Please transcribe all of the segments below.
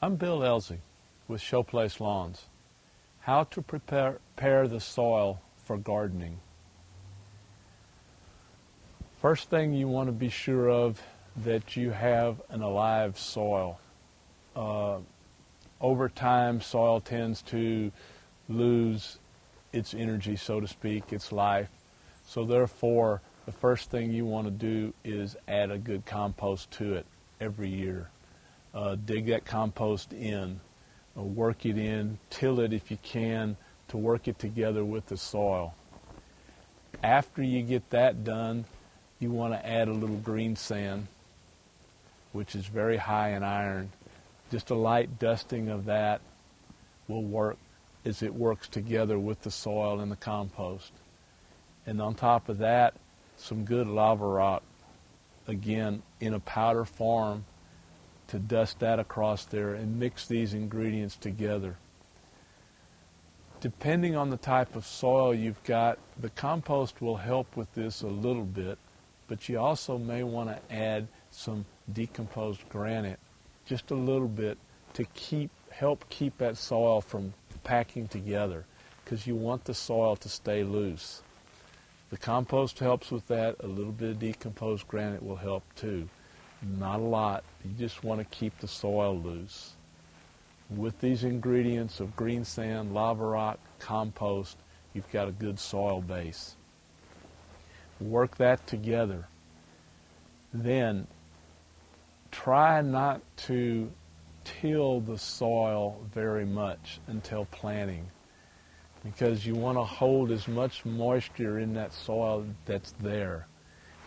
I'm Bill Elsey with Showplace Lawns. How to prepare the soil for gardening. First thing you want to be sure of that you have an alive soil. Over time, soil tends to lose its energy, so to speak, its life. So therefore, the first thing you want to do is add a good compost to it every year. Dig that compost in, work it in, till it if you can to work it together with the soil. After you get that done, you want to add a little green sand, which is very high in iron. Just a light dusting of that will work as it works together with the soil and the compost. And on top of that, some good lava rock, again in a powder form, to dust that across there and mix these ingredients together. Depending on the type of soil you've got, the compost will help with this a little bit, but you also may want to add some decomposed granite, just a little bit, to help keep that soil from packing together, because you want the soil to stay loose. The compost helps with that. A little bit of decomposed granite will help too. Not a lot. You just want to keep the soil loose. With these ingredients of green sand, lava rock, compost, you've got a good soil base. Work that together. Then try not to till the soil very much until planting, because you want to hold as much moisture in that soil that's there.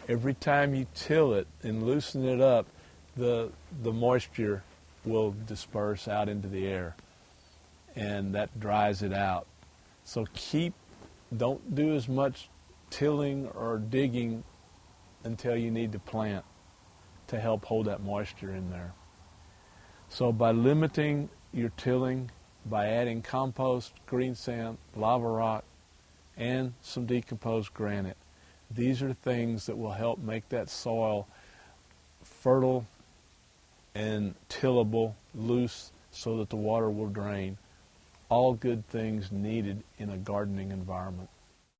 Every time you till it and loosen it up, the moisture will disperse out into the air, and that dries it out. So don't do as much tilling or digging until you need to plant to help hold that moisture in there. So by limiting your tilling, by adding compost, green sand, lava rock, and some decomposed granite, these are things that will help make that soil fertile and tillable, loose, so that the water will drain. All good things needed in a gardening environment.